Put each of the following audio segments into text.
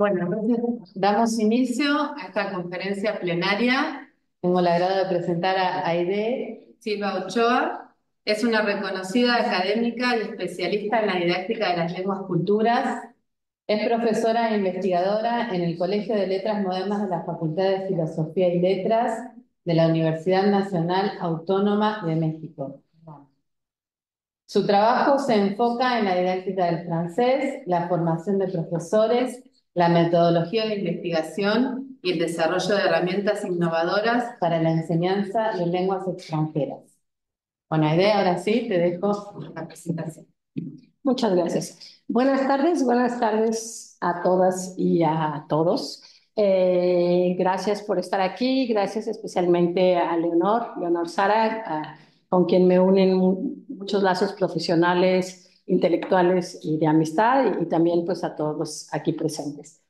Bueno, entonces damos inicio a esta conferencia plenaria. Tengo el agrado de presentar a Aide Silva Ochoa. Es una reconocida académica y especialista en la didáctica de las lenguas culturas. Es profesora e investigadora en el Colegio de Letras Modernas de la Facultad de Filosofía y Letras de la Universidad Nacional Autónoma de México. Su trabajo se enfoca en la didáctica del francés, la formación de profesores, la metodología de investigación y el desarrollo de herramientas innovadoras para la enseñanza de lenguas extranjeras. Buena idea, ahora sí, te dejo la presentación. Muchas gracias. Buenas tardes a todas y a todos. Gracias por estar aquí, gracias especialmente a Leonor Sara, con quien me unen muchos lazos profesionales, intelectuales y de amistad, y también pues a todos los aquí presentes.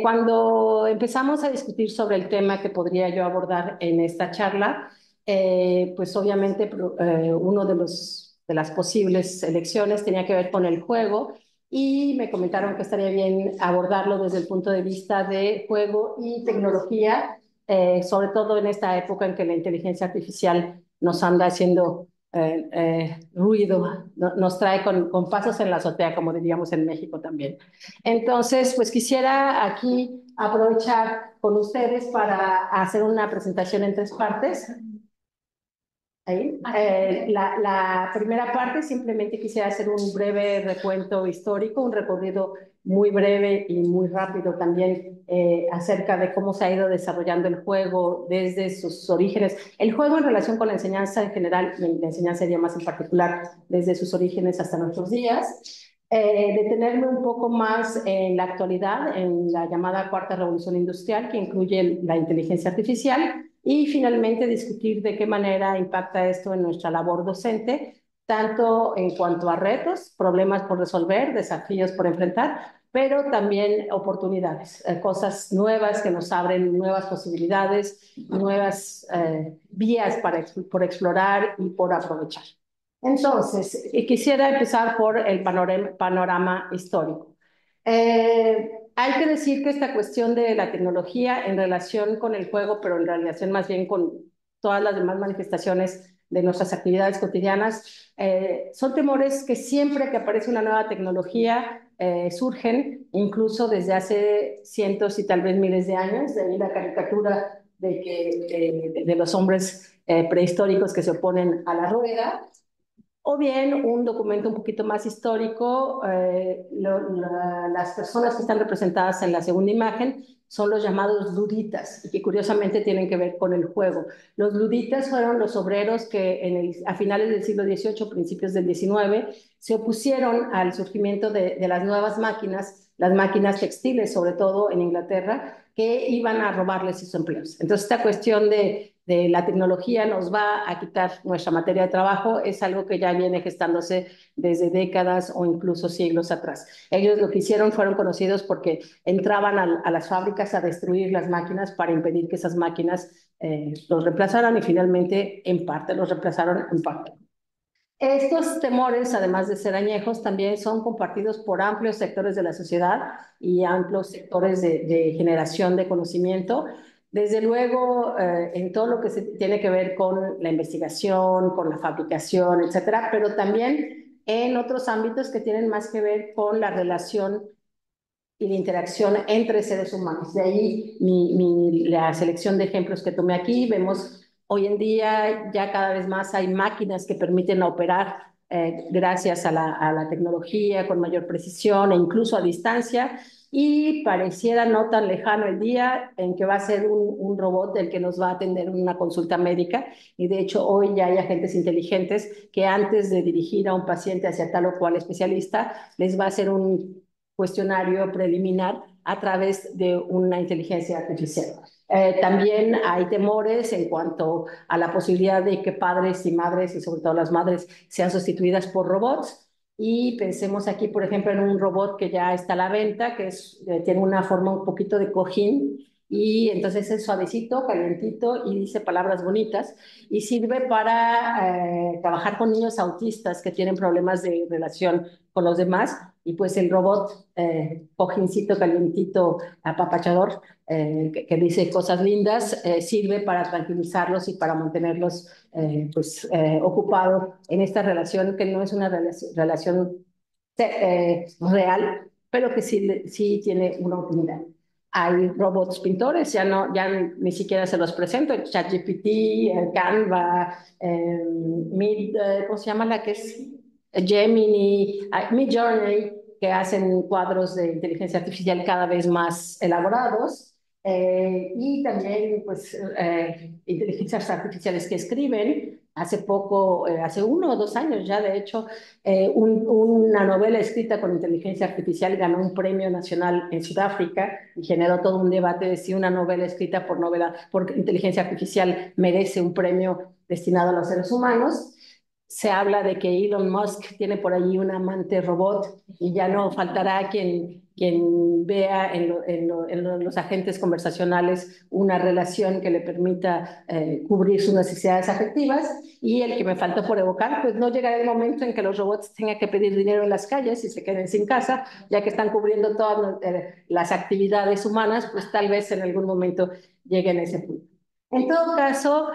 Cuando empezamos a discutir sobre el tema que podría yo abordar en esta charla, pues obviamente uno de las posibles elecciones tenía que ver con el juego y me comentaron que estaría bien abordarlo desde el punto de vista de juego y tecnología, sobre todo en esta época en que la inteligencia artificial nos anda haciendo ruido, nos trae con pasos en la azotea, como diríamos en México también. Entonces, pues quisiera aquí aprovechar con ustedes para hacer una presentación en tres partes. Ahí. La primera parte simplemente quisiera hacer un breve recuento histórico, un recorrido muy breve y muy rápido también acerca de cómo se ha ido desarrollando el juego desde sus orígenes. El juego en relación con la enseñanza en general y la enseñanza de idiomas en particular, desde sus orígenes hasta nuestros días. Detenerme un poco más en la actualidad, en la llamada cuarta revolución industrial, que incluye la inteligencia artificial, y finalmente discutir de qué manera impacta esto en nuestra labor docente, tanto en cuanto a retos, problemas por resolver, desafíos por enfrentar, pero también oportunidades, cosas nuevas que nos abren nuevas posibilidades, nuevas vías por explorar y por aprovechar. Entonces, quisiera empezar por el panorama histórico. Hay que decir que esta cuestión de la tecnología en relación con el juego, pero en relación más bien con todas las demás manifestaciones de nuestras actividades cotidianas, son temores que siempre que aparece una nueva tecnología surgen, incluso desde hace cientos y tal vez miles de años, de ahí la caricatura de los hombres prehistóricos que se oponen a la rueda, o bien un documento un poquito más histórico. Las personas que están representadas en la segunda imagen son los llamados luditas, y que curiosamente tienen que ver con el juego. Los luditas fueron los obreros que a finales del siglo XVIII, principios del XIX, se opusieron al surgimiento de las nuevas máquinas, las máquinas textiles, sobre todo en Inglaterra, que iban a robarles sus empleos. Entonces, esta cuestión de la tecnología nos va a quitar nuestra materia de trabajo es algo que ya viene gestándose desde décadas o incluso siglos atrás. Ellos lo que hicieron fueron conocidos porque entraban a las fábricas a destruir las máquinas para impedir que esas máquinas los reemplazaran, y finalmente en parte los reemplazaron en parte. Estos temores, además de ser añejos, también son compartidos por amplios sectores de la sociedad y amplios sectores de generación de conocimiento. Desde luego, en todo lo que se tiene que ver con la investigación, con la fabricación, etcétera, pero también en otros ámbitos que tienen más que ver con la relación y la interacción entre seres humanos. De ahí la selección de ejemplos que tomé aquí. Vemos hoy en día ya cada vez más hay máquinas que permiten operar gracias a la tecnología con mayor precisión e incluso a distancia, y pareciera no tan lejano el día en que va a ser un robot el que nos va a atender en una consulta médica, y de hecho hoy ya hay agentes inteligentes que antes de dirigir a un paciente hacia tal o cual especialista les va a hacer un cuestionario preliminar a través de una inteligencia artificial. También hay temores en cuanto a la posibilidad de que padres y madres, y sobre todo las madres, sean sustituidas por robots. Y pensemos aquí, por ejemplo, en un robot que ya está a la venta, tiene una forma un poquito de cojín, y entonces es suavecito, calientito y dice palabras bonitas y sirve para trabajar con niños autistas que tienen problemas de relación con los demás y pues el robot cojincito, calientito, apapachador, que dice cosas lindas, sirve para tranquilizarlos y para mantenerlos ocupados en esta relación que no es una relación real, pero que sí tiene una utilidad. Hay robots pintores, ya ni siquiera se los presento, el ChatGPT, el Canva, ¿cómo se llama la que es? Gemini, Midjourney, que hacen cuadros de inteligencia artificial cada vez más elaborados. Y también, inteligencias artificiales que escriben. Hace poco, hace 1 o 2 años ya, de hecho, una novela escrita con inteligencia artificial ganó un premio nacional en Sudáfrica y generó todo un debate de si una novela escrita por inteligencia artificial merece un premio destinado a los seres humanos. Se habla de que Elon Musk tiene por allí un amante robot y ya no faltará quien vea en los agentes conversacionales una relación que le permita cubrir sus necesidades afectivas. Y el que me faltó por evocar, pues no llegará el momento en que los robots tengan que pedir dinero en las calles y se queden sin casa, ya que están cubriendo todas las actividades humanas, pues tal vez en algún momento lleguen a ese punto. En todo caso,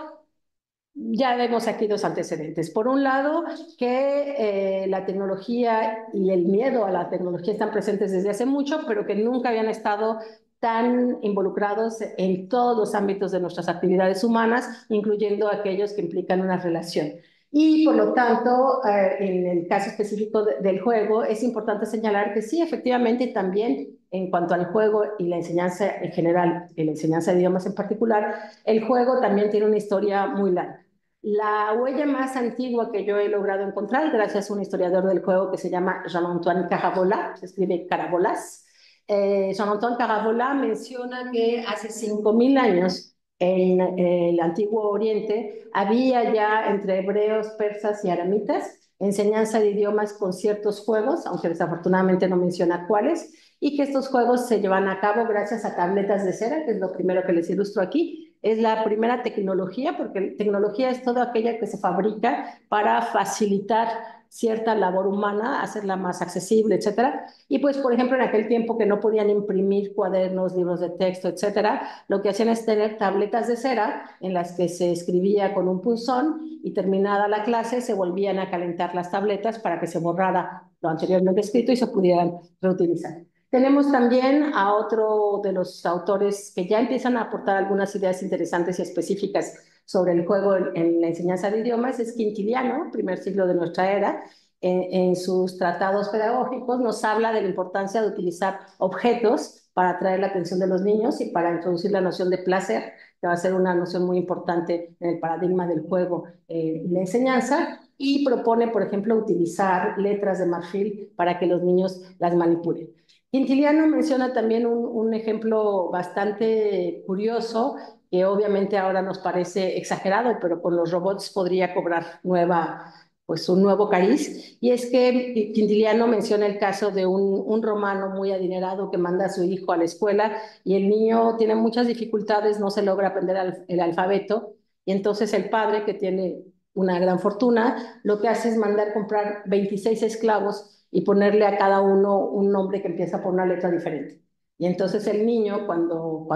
ya vemos aquí dos antecedentes. Por un lado, que la tecnología y el miedo a la tecnología están presentes desde hace mucho, pero que nunca habían estado tan involucrados en todos los ámbitos de nuestras actividades humanas, incluyendo aquellos que implican una relación. Y por lo tanto, en el caso específico del juego, es importante señalar que sí, efectivamente, también en cuanto al juego y la enseñanza en general, y la enseñanza de idiomas en particular, el juego también tiene una historia muy larga. La huella más antigua que yo he logrado encontrar, gracias a un historiador del juego que se llama Jean-Antoine Carabola, se escribe Carabolas. Jean-Antoine Carabola menciona que hace 5.000 años en el Antiguo Oriente había ya entre hebreos, persas y aramitas enseñanza de idiomas con ciertos juegos, aunque desafortunadamente no menciona cuáles, y que estos juegos se llevan a cabo gracias a tabletas de cera, que es lo primero que les ilustro aquí. Es la primera tecnología, porque tecnología es toda aquella que se fabrica para facilitar cierta labor humana, hacerla más accesible, etcétera. Y pues, por ejemplo, en aquel tiempo que no podían imprimir cuadernos, libros de texto, etcétera, lo que hacían es tener tabletas de cera en las que se escribía con un punzón y terminada la clase se volvían a calentar las tabletas para que se borrara lo anteriormente escrito y se pudieran reutilizar. Tenemos también a otro de los autores que ya empiezan a aportar algunas ideas interesantes y específicas sobre el juego en la enseñanza de idiomas, es Quintiliano, primer siglo de nuestra era. En sus tratados pedagógicos nos habla de la importancia de utilizar objetos para atraer la atención de los niños y para introducir la noción de placer, que va a ser una noción muy importante en el paradigma del juego y la enseñanza, y propone, por ejemplo, utilizar letras de marfil para que los niños las manipulen. Quintiliano menciona también un ejemplo bastante curioso, que obviamente ahora nos parece exagerado, pero con los robots podría cobrar un nuevo cariz. Y es que Quintiliano menciona el caso de un romano muy adinerado que manda a su hijo a la escuela y el niño tiene muchas dificultades, no se logra aprender el alfabeto. Y entonces el padre, que tiene una gran fortuna, lo que hace es mandar comprar 26 esclavos y ponerle a cada uno un nombre que empieza por una letra diferente. Y entonces el niño, cuando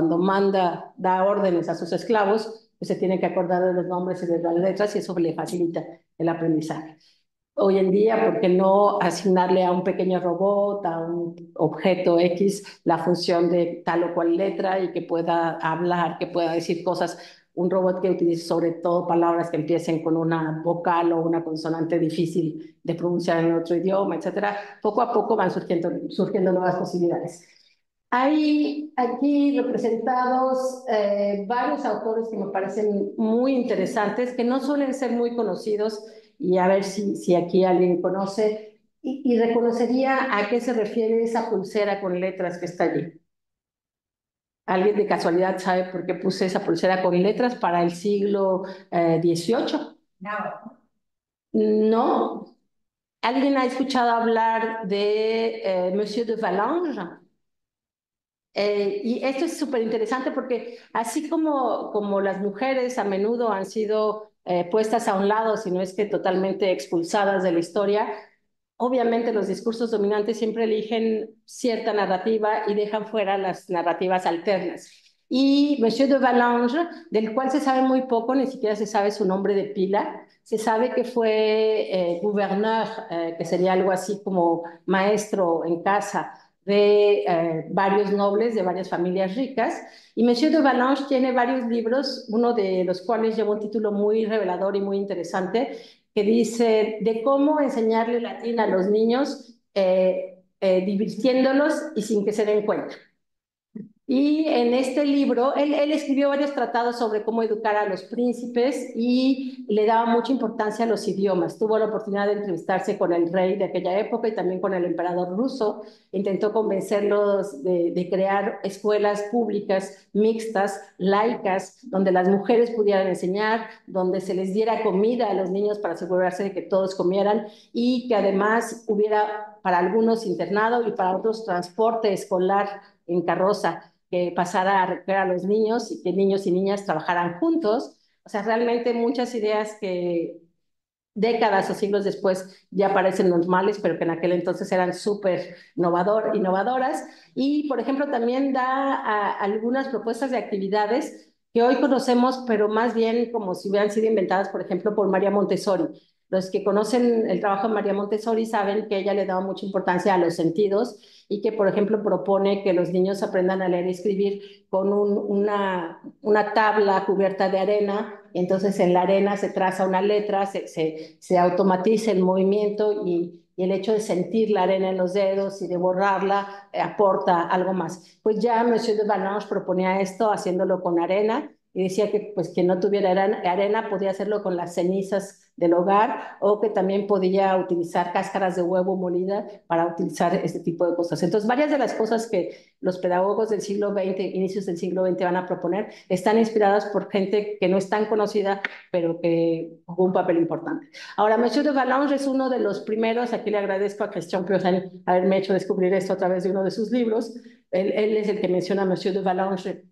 da órdenes a sus esclavos, pues se tiene que acordar de los nombres y de las letras y eso le facilita el aprendizaje. Hoy en día, ¿por qué no asignarle a un pequeño robot, a un objeto X, la función de tal o cual letra y que pueda hablar, que pueda decir cosas? Un robot que utilice sobre todo palabras que empiecen con una vocal o una consonante difícil de pronunciar en otro idioma, etcétera. Poco a poco van surgiendo nuevas posibilidades. Hay aquí representados varios autores que me parecen muy interesantes, que no suelen ser muy conocidos, y a ver si aquí alguien conoce y reconocería a qué se refiere esa pulsera con letras que está allí. ¿Alguien de casualidad sabe por qué puse esa pulsera con letras para el siglo XVIII? No. ¿Alguien ha escuchado hablar de Monsieur de Valange? Y esto es súper interesante porque así como las mujeres a menudo han sido puestas a un lado, si no es que totalmente expulsadas de la historia, obviamente los discursos dominantes siempre eligen cierta narrativa y dejan fuera las narrativas alternas. Y Monsieur de Vallange, del cual se sabe muy poco, ni siquiera se sabe su nombre de pila, se sabe que fue gouverneur, que sería algo así como maestro en casa de varios nobles de varias familias ricas. Y Monsieur de Vallange tiene varios libros, uno de los cuales lleva un título muy revelador y muy interesante, que dice de cómo enseñarle latín a los niños divirtiéndolos y sin que se den cuenta. Y en este libro, él escribió varios tratados sobre cómo educar a los príncipes y le daba mucha importancia a los idiomas. Tuvo la oportunidad de entrevistarse con el rey de aquella época y también con el emperador ruso. Intentó convencerlos de crear escuelas públicas, mixtas, laicas, donde las mujeres pudieran enseñar, donde se les diera comida a los niños para asegurarse de que todos comieran y que además hubiera para algunos internado y para otros transporte escolar en carroza que pasara a recoger a los niños y que niños y niñas trabajaran juntos. O sea, realmente muchas ideas que décadas o siglos después ya parecen normales, pero que en aquel entonces eran súper innovadoras. Y, por ejemplo, también da algunas propuestas de actividades que hoy conocemos, pero más bien como si hubieran sido inventadas, por ejemplo, por María Montessori. Los que conocen el trabajo de María Montessori saben que ella le daba mucha importancia a los sentidos y que, por ejemplo, propone que los niños aprendan a leer y escribir con una tabla cubierta de arena. Entonces en la arena se traza una letra, se automatiza el movimiento y el hecho de sentir la arena en los dedos y de borrarla aporta algo más. Pues ya Monsieur de Vallange proponía esto haciéndolo con arena y decía que pues quien no tuviera arena podía hacerlo con las cenizas del hogar o que también podía utilizar cáscaras de huevo molida para utilizar este tipo de cosas. Entonces, varias de las cosas que los pedagogos del siglo XX, inicios del siglo XX van a proponer, están inspiradas por gente que no es tan conocida, pero que jugó un papel importante. Ahora, Monsieur de Vallange es uno de los primeros, aquí le agradezco a Christian Purgen haberme hecho descubrir esto a través de uno de sus libros. Él es el que menciona a Monsieur de Vallange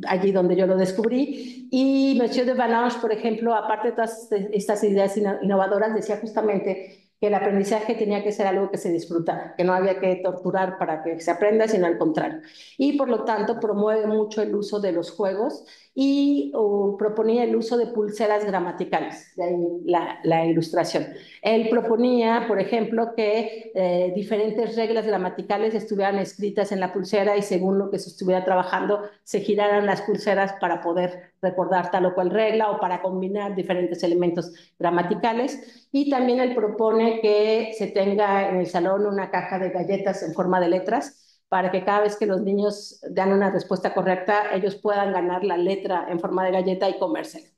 allí donde yo lo descubrí. Y Monsieur de Vallange, por ejemplo, aparte de todas estas ideas innovadoras, decía justamente que el aprendizaje tenía que ser algo que se disfrutara, que no había que torturar para que se aprenda, sino al contrario. Y por lo tanto promueve mucho el uso de los juegos y proponía el uso de pulseras gramaticales, de ahí la ilustración. Él proponía, por ejemplo, que diferentes reglas gramaticales estuvieran escritas en la pulsera y según lo que se estuviera trabajando, se giraran las pulseras para poder recordar tal o cual regla o para combinar diferentes elementos gramaticales. Y también él propone que se tenga en el salón una caja de galletas en forma de letras para que cada vez que los niños dan una respuesta correcta, ellos puedan ganar la letra en forma de galleta y comérsela,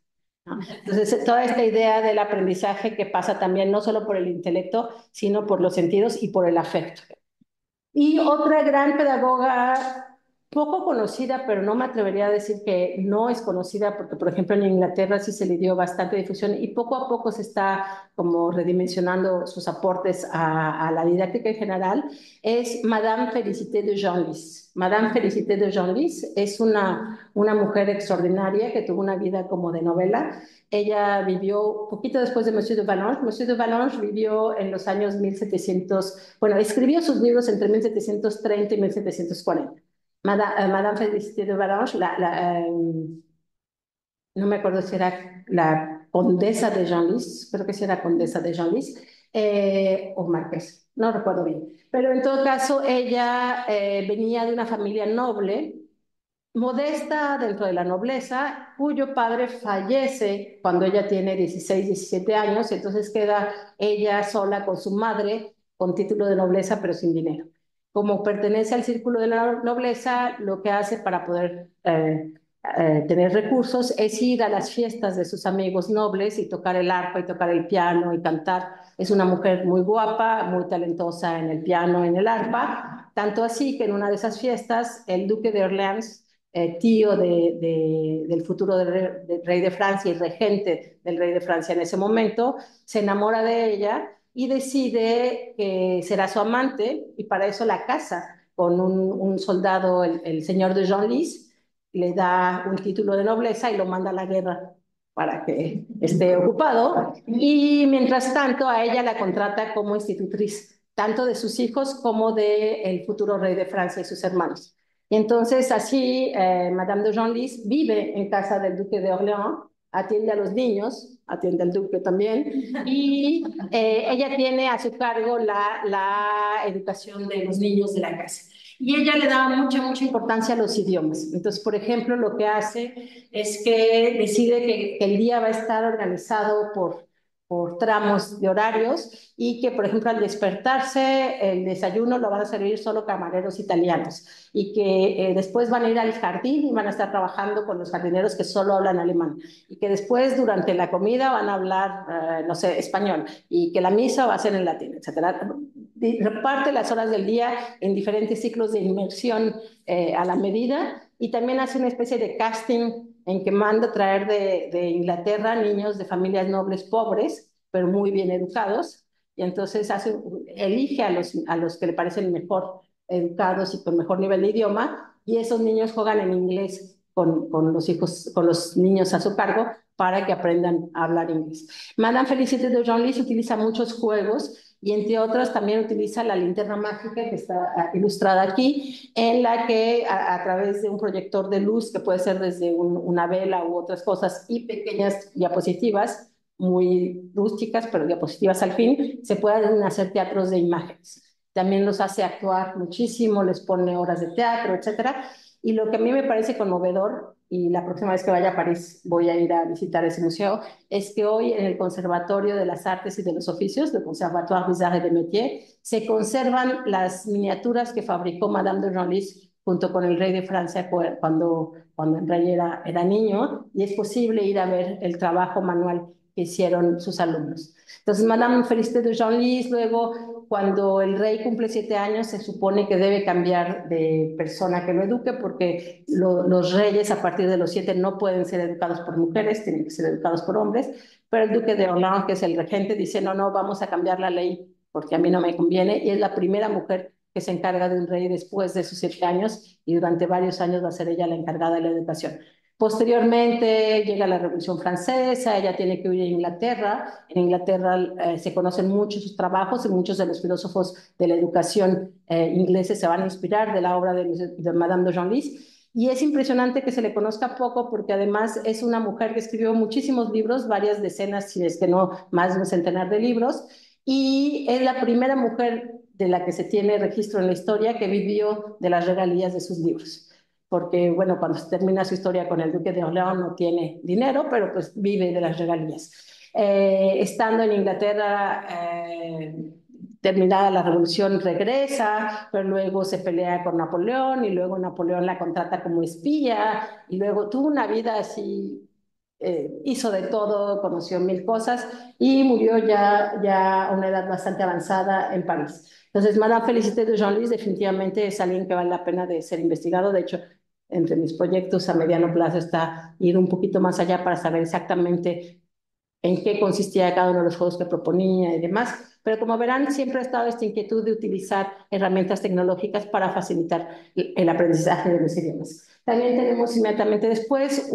¿no? Entonces, toda esta idea del aprendizaje que pasa también no solo por el intelecto, sino por los sentidos y por el afecto. Y otra gran pedagoga poco conocida, pero no me atrevería a decir que no es conocida, porque por ejemplo en Inglaterra sí se le dio bastante difusión y poco a poco se está como redimensionando sus aportes la didáctica en general, es Madame Félicité de Genlis. Madame Félicité de Genlis es una mujer extraordinaria que tuvo una vida como de novela. Ella vivió poquito después de Monsieur de Vallange. Monsieur de Vallange vivió en los años 1700, bueno, escribió sus libros entre 1730 y 1740. Madame Félicité de Vallange, no me acuerdo si era la condesa de Genlis, creo que sí era condesa de Genlis, o marqués, no recuerdo bien. Pero en todo caso, ella venía de una familia noble, modesta dentro de la nobleza, cuyo padre fallece cuando ella tiene 16, 17 años, y entonces queda ella sola con su madre, con título de nobleza, pero sin dinero. Como pertenece al círculo de la nobleza, lo que hace para poder tener recursos es ir a las fiestas de sus amigos nobles y tocar el arpa y tocar el piano y cantar. Es una mujer muy guapa, muy talentosa en el piano, en el arpa, tanto así que en una de esas fiestas el duque de Orleans, tío del futuro del rey de Francia y regente del rey de Francia en ese momento, se enamora de ella y decide que será su amante y para eso la casa con un soldado, el señor de Genlis, le da un título de nobleza y lo manda a la guerra para que esté ocupado. Y mientras tanto, a ella la contrata como institutriz, tanto de sus hijos como del futuro rey de Francia y sus hermanos. Y entonces así, Madame de Genlis vive en casa del duque de Orleans, atiende a los niños, atiende al duque también, y ella tiene a su cargo la educación de los niños de la casa. Y ella le da mucha importancia a los idiomas. Entonces, por ejemplo, lo que hace es que decide que el día va a estar organizado por tramos de horarios y que, por ejemplo, al despertarse, el desayuno lo van a servir solo camareros italianos y que después van a ir al jardín y van a estar trabajando con los jardineros que solo hablan alemán y que después, durante la comida, van a hablar, no sé, español y que la misa va a ser en latín, etcétera. Reparte las horas del día en diferentes ciclos de inmersión a la medida y también hace una especie de casting en que manda traer de Inglaterra niños de familias nobles pobres, pero muy bien educados, y entonces elige a los que le parecen mejor educados y con mejor nivel de idioma, y esos niños juegan en inglés con los niños a su cargo para que aprendan a hablar inglés. Madame Félicité de Genlis utiliza muchos juegos y entre otros también utiliza la linterna mágica que está ilustrada aquí, en la que a través de un proyector de luz, que puede ser desde una vela u otras cosas, y pequeñas diapositivas, muy rústicas, pero diapositivas al fin, se pueden hacer teatros de imágenes. También los hace actuar muchísimo, les pone horas de teatro, etcétera. Y lo que a mí me parece conmovedor, y la próxima vez que vaya a París voy a ir a visitar ese museo, es que hoy en el Conservatorio de las Artes y de los Oficios, el Conservatoire des Arts et des Métiers, se conservan las miniaturas que fabricó Madame de Genlis junto con el rey de Francia cuando el rey era niño, y es posible ir a ver el trabajo manual que hicieron sus alumnos. Entonces, Madame Félicité de Genlis, luego, cuando el rey cumple 7 años, se supone que debe cambiar de persona que lo eduque, porque los reyes a partir de los 7 no pueden ser educados por mujeres, tienen que ser educados por hombres, pero el duque de Orleans, que es el regente, dice, no, no, vamos a cambiar la ley porque a mí no me conviene, y es la primera mujer que se encarga de un rey después de sus 7 años, y durante varios años va a ser ella la encargada de la educación. Posteriormente llega la Revolución Francesa, ella tiene que huir a Inglaterra. En Inglaterra se conocen muchos sus trabajos y muchos de los filósofos de la educación ingleses se van a inspirar de la obra de Madame de Genlis. Y es impresionante que se le conozca poco porque además es una mujer que escribió muchísimos libros, varias decenas, si es que no más de un centenar de libros, y es la primera mujer de la que se tiene registro en la historia que vivió de las regalías de sus libros, porque, bueno, cuando se termina su historia con el duque de Orleans no tiene dinero, pero pues vive de las regalías. Estando en Inglaterra, terminada la revolución, regresa, pero luego se pelea con Napoleón y luego Napoleón la contrata como espía y luego tuvo una vida así, hizo de todo, conoció mil cosas y murió ya a una edad bastante avanzada en París. Entonces, Madame Félicité de Genlis definitivamente es alguien que vale la pena de ser investigado. De hecho, entre mis proyectos a mediano plazo está ir un poquito más allá para saber exactamente en qué consistía cada uno de los juegos que proponía y demás. Pero como verán, siempre ha estado esta inquietud de utilizar herramientas tecnológicas para facilitar el aprendizaje de los idiomas. También tenemos inmediatamente después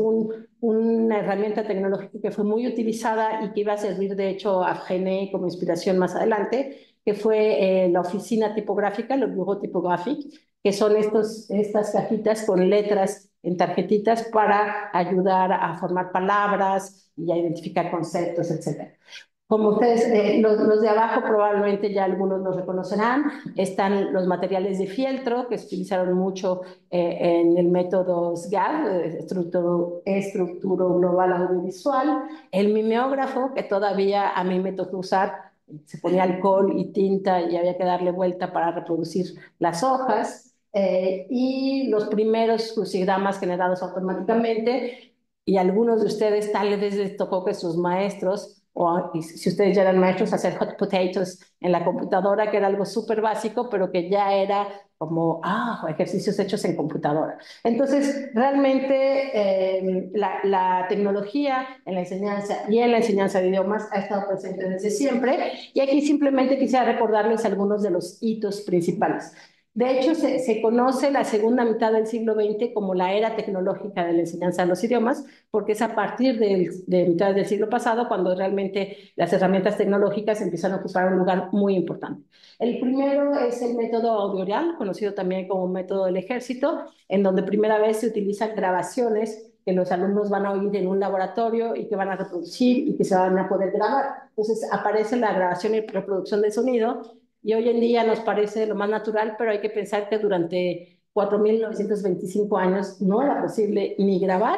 una herramienta tecnológica que fue muy utilizada y que iba a servir de hecho a Gené como inspiración más adelante, que fue la oficina tipográfica, el bureau typographique, que son estas cajitas con letras en tarjetitas para ayudar a formar palabras y a identificar conceptos, etcétera. Como ustedes, los de abajo probablemente ya algunos los reconocerán, están los materiales de fieltro que se utilizaron mucho en el método SGAD, estructuro global audiovisual, el mimeógrafo que todavía a mí me tocó usar, se ponía alcohol y tinta y había que darle vuelta para reproducir las hojas, y los primeros crucigramas generados automáticamente, y algunos de ustedes tal vez les tocó que sus maestros, o si ustedes ya eran maestros, hacer hot potatoes en la computadora, que era algo súper básico, pero que ya era como, ejercicios hechos en computadora. Entonces, realmente la tecnología en la enseñanza y en la enseñanza de idiomas ha estado presente desde siempre, y aquí simplemente quisiera recordarles algunos de los hitos principales. De hecho, se conoce la segunda mitad del siglo XX como la era tecnológica de la enseñanza de los idiomas, porque es a partir de mitad del siglo pasado cuando realmente las herramientas tecnológicas empiezan a ocupar un lugar muy importante. El primero es el método audiorial, conocido también como método del ejército, en donde primera vez se utilizan grabaciones que los alumnos van a oír en un laboratorio y que van a reproducir y que se van a poder grabar. Entonces aparece la grabación y reproducción de sonido y hoy en día nos parece lo más natural, pero hay que pensar que durante 4.925 años no era posible ni grabar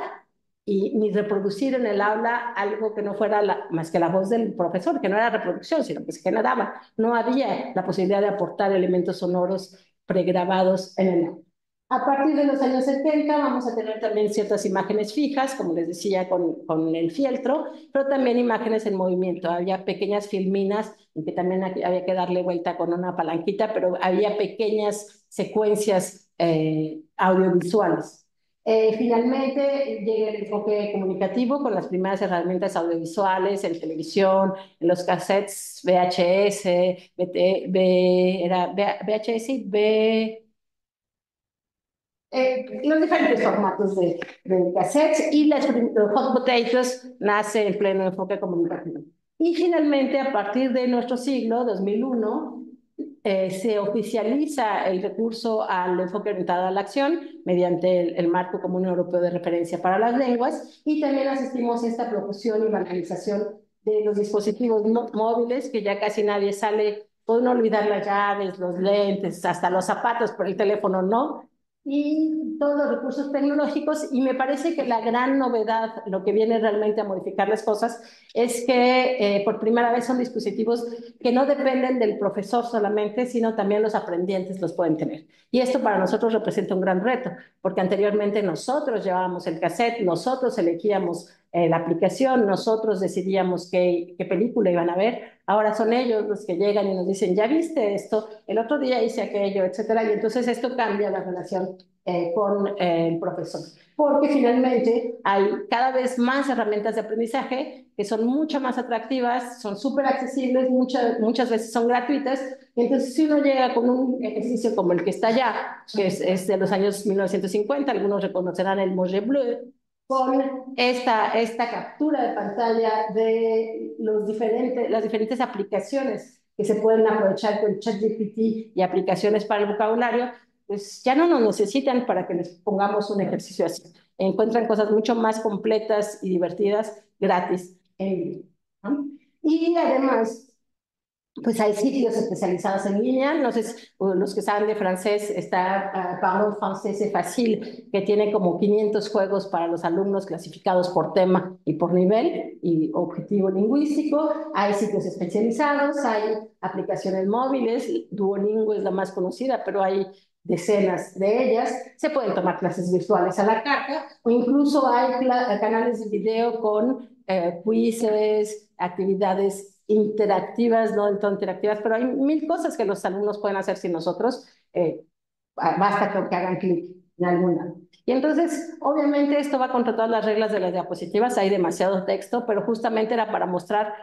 y ni reproducir en el aula algo que no fuera más que la voz del profesor, que no era reproducción, sino que se generaba. No había la posibilidad de aportar elementos sonoros pregrabados en el aula. A partir de los años 70 vamos a tener también ciertas imágenes fijas, como les decía, con el fieltro, pero también imágenes en movimiento. Había pequeñas filminas en que también había que darle vuelta con una palanquita, pero había pequeñas secuencias audiovisuales. Finalmente llega el enfoque comunicativo con las primeras herramientas audiovisuales en televisión, en los cassettes VHS, era VHS y los diferentes formatos de cassettes y los hot potatoes nace en pleno enfoque comunicativo. Y finalmente, a partir de nuestro siglo, 2001, se oficializa el recurso al enfoque orientado a la acción mediante el Marco Común Europeo de Referencia para las Lenguas y también asistimos a esta promoción y banalización de los dispositivos móviles, que ya casi nadie sale, puede no olvidar las llaves, los lentes, hasta los zapatos, pero el teléfono no, y todos los recursos tecnológicos, y me parece que la gran novedad, lo que viene realmente a modificar las cosas, es que por primera vez son dispositivos que no dependen del profesor solamente, sino también los aprendientes los pueden tener. Y esto para nosotros representa un gran reto, porque anteriormente nosotros llevábamos el cassette, nosotros elegíamos la aplicación, nosotros decidíamos qué película iban a ver. Ahora son ellos los que llegan y nos dicen, ya viste esto, el otro día hice aquello, etcétera. Y entonces esto cambia la relación con el profesor. Porque finalmente hay cada vez más herramientas de aprendizaje que son mucho más atractivas, son súper accesibles, muchas veces son gratuitas. Y entonces si uno llega con un ejercicio como el que está allá, que es de los años 1950, algunos reconocerán el Moje Bleu, con esta captura de pantalla de las diferentes aplicaciones que se pueden aprovechar con ChatGPT y aplicaciones para el vocabulario, pues ya no nos necesitan para que les pongamos un ejercicio así. Encuentran cosas mucho más completas y divertidas gratis en línea, ¿no? Y además, pues hay sitios especializados en línea. No sé, los que saben de francés, está Parlons Français c'est Facile, que tiene como 500 juegos para los alumnos clasificados por tema y por nivel y objetivo lingüístico. Hay sitios especializados, hay aplicaciones móviles. Duolingo es la más conocida, pero hay decenas de ellas. Se pueden tomar clases virtuales a la carta o incluso hay canales de video con quizzes, actividades interactivas, no del todo interactivas, pero hay mil cosas que los alumnos pueden hacer sin nosotros, basta que hagan clic en alguna. Y entonces, obviamente, esto va contra todas las reglas de las diapositivas, hay demasiado texto, pero justamente era para mostrar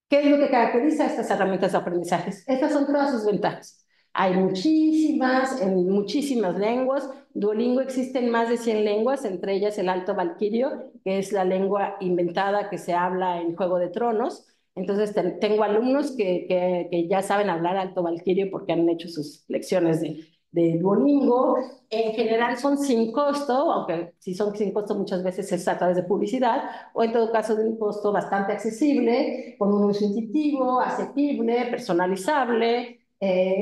qué es lo que caracteriza a estas herramientas de aprendizaje. Estas son todas sus ventajas. Hay muchísimas, en muchísimas lenguas. Duolingo existe en más de 100 lenguas, entre ellas el Alto Valquirio, que es la lengua inventada que se habla en Juego de Tronos. Entonces tengo alumnos que ya saben hablar Alto Valquirio porque han hecho sus lecciones de Duolingo. En general son sin costo, aunque si son sin costo muchas veces es a través de publicidad, o en todo caso de un costo bastante accesible, con un uso intuitivo, asequible, personalizable.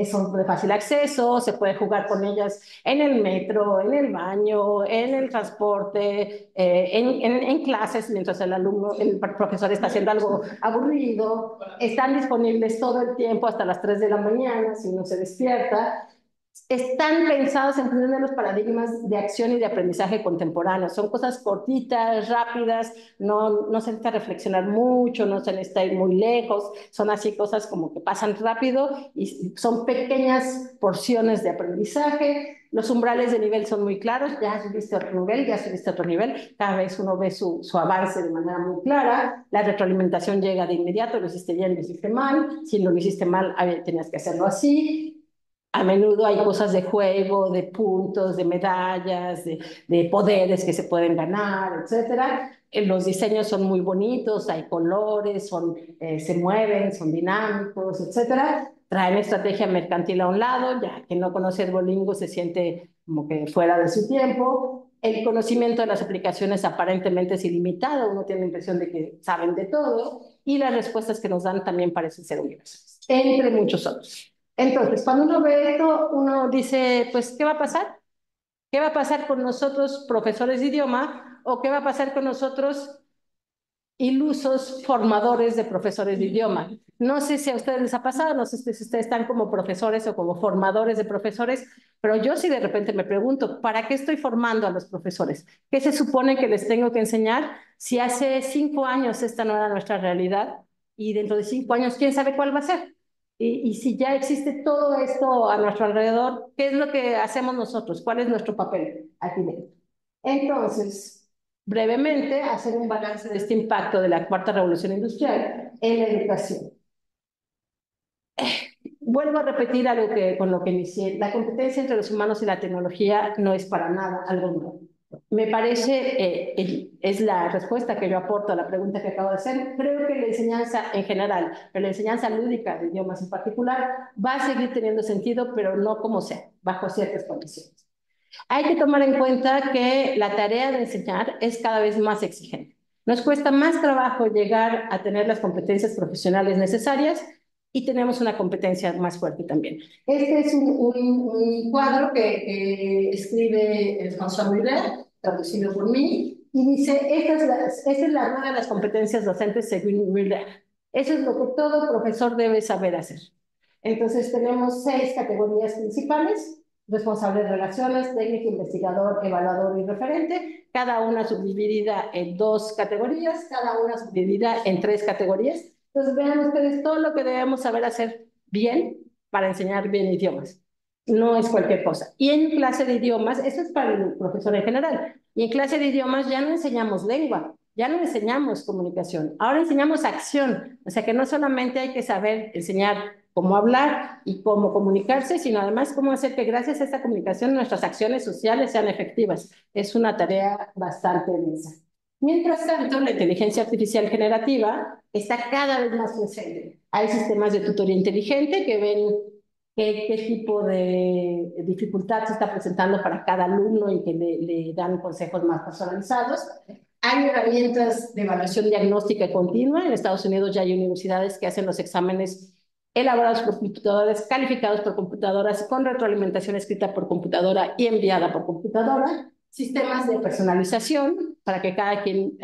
Son de fácil acceso, se puede jugar con ellas en el metro, en el baño, en el transporte, en clases, mientras el profesor está haciendo algo aburrido. Están disponibles todo el tiempo hasta las 3 de la mañana si uno se despierta. Están pensados en función de los paradigmas de acción y de aprendizaje contemporáneo. Son cosas cortitas, rápidas, no se necesita reflexionar mucho, no se necesita ir muy lejos, son así cosas como que pasan rápido y son pequeñas porciones de aprendizaje. Los umbrales de nivel son muy claros, ya subiste a otro nivel, ya subiste a otro nivel, cada vez uno ve su avance de manera muy clara, la retroalimentación llega de inmediato, lo hiciste bien, lo hiciste mal, si no lo hiciste mal, tenías que hacerlo así. A menudo hay cosas de juego, de puntos, de medallas, de poderes que se pueden ganar, etcétera. Los diseños son muy bonitos, hay colores, se mueven, son dinámicos, etcétera. Traen estrategia mercantil a un lado, ya que no conoce el Duolingo se siente como que fuera de su tiempo. El conocimiento de las aplicaciones aparentemente es ilimitado, uno tiene la impresión de que saben de todo, y las respuestas que nos dan también parecen ser universales, entre muchos otros. Entonces, cuando uno ve esto, uno dice, pues, ¿qué va a pasar? ¿Qué va a pasar con nosotros, profesores de idioma? ¿O qué va a pasar con nosotros, ilusos formadores de profesores de idioma? No sé si a ustedes les ha pasado, no sé si ustedes están como profesores o como formadores de profesores, pero yo sí de repente me pregunto, ¿para qué estoy formando a los profesores? ¿Qué se supone que les tengo que enseñar si hace 5 años esta no era nuestra realidad y dentro de 5 años quién sabe cuál va a ser? Y si ya existe todo esto a nuestro alrededor, ¿qué es lo que hacemos nosotros? ¿Cuál es nuestro papel aquí dentro? Entonces, brevemente, hacer un balance de este impacto de la cuarta revolución industrial en la educación. Vuelvo a repetir algo con lo que inicié. La competencia entre los humanos y la tecnología no es para nada algo nuevo. Me parece, es la respuesta que yo aporto a la pregunta que acabo de hacer. Creo que la enseñanza en general, pero la enseñanza lúdica de idiomas en particular, va a seguir teniendo sentido, pero no como sea, bajo ciertas condiciones. Hay que tomar en cuenta que la tarea de enseñar es cada vez más exigente. Nos cuesta más trabajo llegar a tener las competencias profesionales necesarias y tenemos una competencia más fuerte también. Este es un cuadro que escribe François Muller, traducido por mí, y dice, esta es la rueda de las competencias docentes según Muller. Eso es lo que todo profesor debe saber hacer. Entonces tenemos 6 categorías principales: responsable de relaciones, técnico, investigador, evaluador y referente, cada una subdividida en 2 categorías, cada una subdividida en 3 categorías. Entonces vean ustedes todo lo que debemos saber hacer bien para enseñar bien idiomas. No es cualquier cosa. Y en clase de idiomas, eso es para el profesor en general, y en clase de idiomas ya no enseñamos lengua, ya no enseñamos comunicación, ahora enseñamos acción. O sea que no solamente hay que saber enseñar cómo hablar y cómo comunicarse, sino además cómo hacer que gracias a esta comunicación nuestras acciones sociales sean efectivas. Es una tarea bastante densa. Mientras tanto, la inteligencia artificial generativa está cada vez más presente. Hay sistemas de tutoría inteligente que ven qué tipo de dificultad se está presentando para cada alumno y que le dan consejos más personalizados. Hay herramientas de evaluación diagnóstica continua. En Estados Unidos ya hay universidades que hacen los exámenes elaborados por computadoras, calificados por computadoras, con retroalimentación escrita por computadora y enviada por computadora. Sistemas de personalización para que cada quien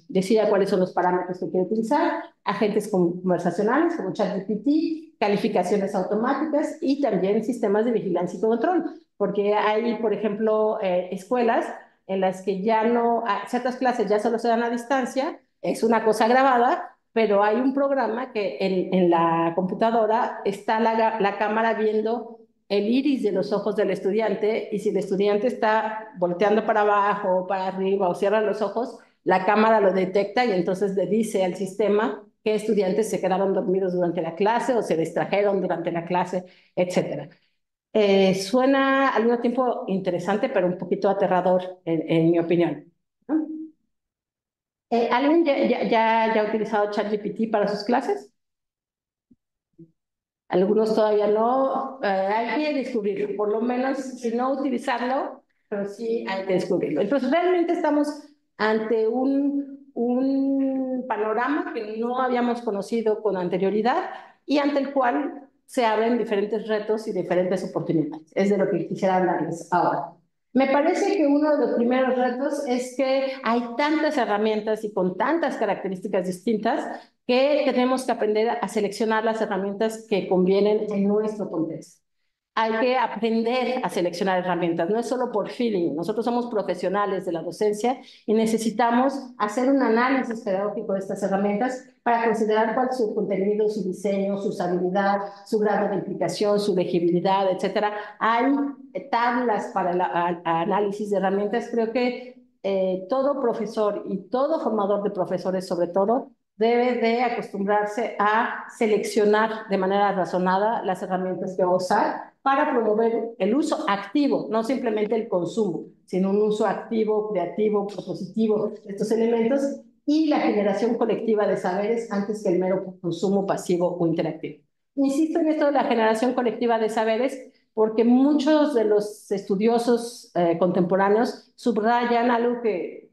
decida cuáles son los parámetros que quiere utilizar. Agentes conversacionales como ChatGPT, calificaciones automáticas y también sistemas de vigilancia y control. Porque hay, por ejemplo, escuelas en las que ya no, ciertas clases ya solo se dan a distancia, es una cosa grabada, pero hay un programa que en la computadora está la cámara viendo el iris de los ojos del estudiante, y si el estudiante está volteando para abajo o para arriba o cierra los ojos, la cámara lo detecta y entonces le dice al sistema qué estudiantes se quedaron dormidos durante la clase o se distrajeron durante la clase, etcétera. Suena al mismo tiempo interesante, pero un poquito aterrador, en mi opinión, ¿no? ¿Alguien ya ha utilizado ChatGPT para sus clases? Algunos todavía no. Hay que descubrirlo, por lo menos, si no utilizarlo, pero sí hay que descubrirlo. Entonces, realmente estamos ante un panorama que no habíamos conocido con anterioridad y ante el cual se abren diferentes retos y diferentes oportunidades. Es de lo que quisiera hablarles ahora. Me parece que uno de los primeros retos es que hay tantas herramientas y con tantas características distintas que tenemos que aprender a seleccionar las herramientas que convienen en nuestro contexto. Hay que aprender a seleccionar herramientas, no es solo por feeling. Nosotros somos profesionales de la docencia y necesitamos hacer un análisis pedagógico de estas herramientas para considerar cuál es su contenido, su diseño, su usabilidad, su grado de implicación, su legibilidad, etcétera. Hay tablas para el análisis de herramientas. Creo que todo profesor y todo formador de profesores, sobre todo, debe de acostumbrarse a seleccionar de manera razonada las herramientas que va a usar para promover el uso activo, no simplemente el consumo, sino un uso activo, creativo, propositivo de estos elementos y la generación colectiva de saberes antes que el mero consumo pasivo o interactivo. Insisto en esto de la generación colectiva de saberes porque muchos de los estudiosos contemporáneos subrayan algo que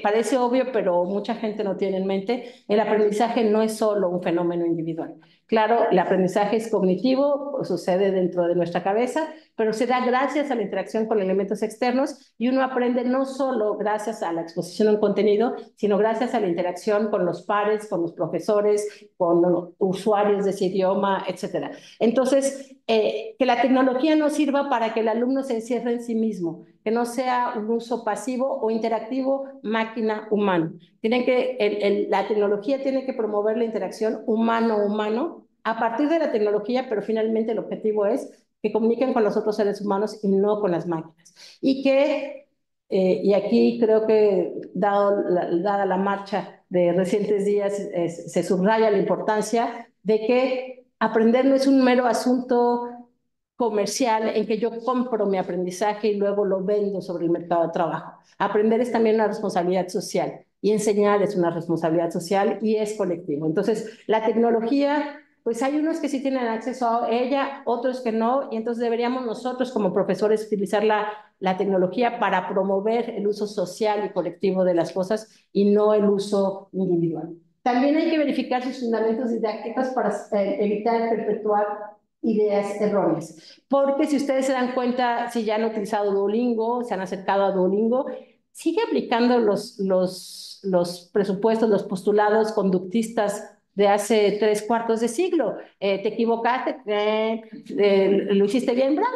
parece obvio, pero mucha gente no tiene en mente. El aprendizaje no es solo un fenómeno individual. Claro, el aprendizaje es cognitivo, sucede dentro de nuestra cabeza, pero se da gracias a la interacción con elementos externos y uno aprende no solo gracias a la exposición a un contenido, sino gracias a la interacción con los pares, con los profesores, con los usuarios de ese idioma, etcétera. Entonces, que la tecnología no sirva para que el alumno se encierre en sí mismo, que no sea un uso pasivo o interactivo máquina-humano. La tecnología tiene que promover la interacción humano-humano a partir de la tecnología, pero finalmente el objetivo es que comuniquen con los otros seres humanos y no con las máquinas. Y aquí creo que, dada la marcha de recientes días, se subraya la importancia de que aprender no es un mero asunto comercial en que yo compro mi aprendizaje y luego lo vendo sobre el mercado de trabajo. Aprender es también una responsabilidad social y enseñar es una responsabilidad social y es colectivo. Entonces, la tecnología, pues hay unos que sí tienen acceso a ella, otros que no, y entonces deberíamos nosotros como profesores utilizar la tecnología para promover el uso social y colectivo de las cosas y no el uso individual. También hay que verificar sus fundamentos didácticos para evitar perpetuar ideas erróneas. Porque si ustedes se dan cuenta, si ya han utilizado Duolingo, se han acercado a Duolingo, sigue aplicando los presupuestos, los postulados conductistas de hace 3/4 de siglo. Te equivocaste, lo hiciste bien, bravo,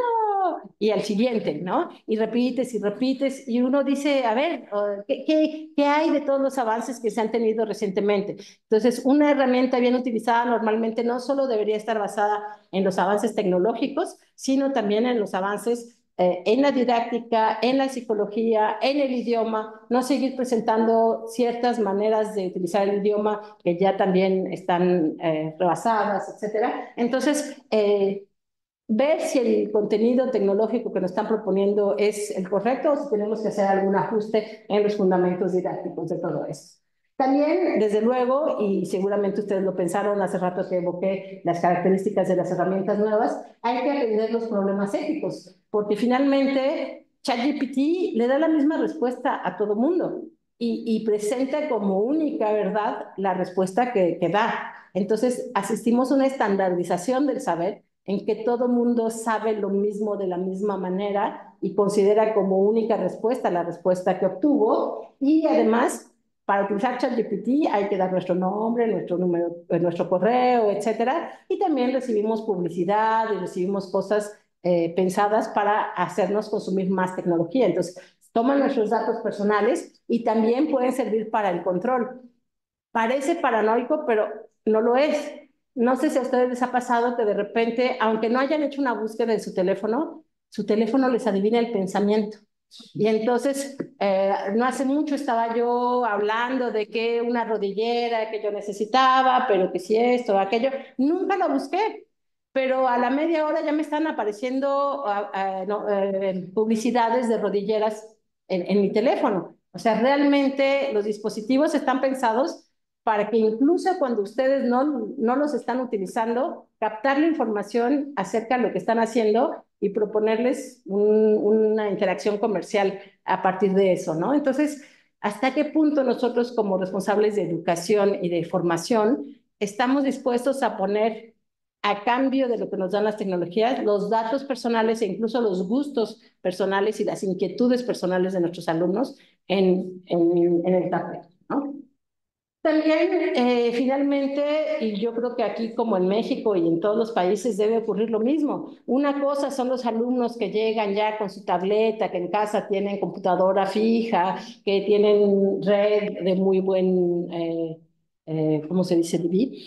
y al siguiente, ¿no? Y repites, y uno dice, a ver, ¿qué hay de todos los avances que se han tenido recientemente? Entonces, una herramienta bien utilizada normalmente no solo debería estar basada en los avances tecnológicos, sino también en los avances en la didáctica, en la psicología, en el idioma, no seguir presentando ciertas maneras de utilizar el idioma que ya también están rebasadas, etcétera. Entonces, ver si el contenido tecnológico que nos están proponiendo es el correcto o si tenemos que hacer algún ajuste en los fundamentos didácticos de todo esto. También, desde luego, y seguramente ustedes lo pensaron hace rato que evoqué las características de las herramientas nuevas, hay que atender los problemas éticos, porque finalmente ChatGPT le da la misma respuesta a todo mundo y presenta como única verdad la respuesta que da. Entonces, asistimos a una estandarización del saber en que todo mundo sabe lo mismo de la misma manera y considera como única respuesta la respuesta que obtuvo. Y además, para utilizar ChatGPT hay que dar nuestro nombre, nuestro número, nuestro correo, etcétera. Y también recibimos publicidad y recibimos cosas pensadas para hacernos consumir más tecnología. Entonces, toman nuestros datos personales y también pueden servir para el control. Parece paranoico, pero no lo es. No sé si a ustedes les ha pasado que de repente, aunque no hayan hecho una búsqueda en su teléfono les adivina el pensamiento. Y entonces, no hace mucho estaba yo hablando de que una rodillera que yo necesitaba, pero que si esto, aquello, nunca lo busqué, pero a la media hora ya me están apareciendo no, publicidades de rodilleras en mi teléfono. O sea, realmente los dispositivos están pensados para que incluso cuando ustedes no los están utilizando, captar la información acerca de lo que están haciendo y proponerles una interacción comercial a partir de eso, ¿no? Entonces, ¿hasta qué punto nosotros como responsables de educación y de formación estamos dispuestos a poner a cambio de lo que nos dan las tecnologías, los datos personales e incluso los gustos personales y las inquietudes personales de nuestros alumnos en el tapete, ¿no? También, finalmente, y yo creo que aquí como en México y en todos los países debe ocurrir lo mismo. Una cosa son los alumnos que llegan ya con su tableta, que en casa tienen computadora fija, que tienen red de muy buen, ¿cómo se dice?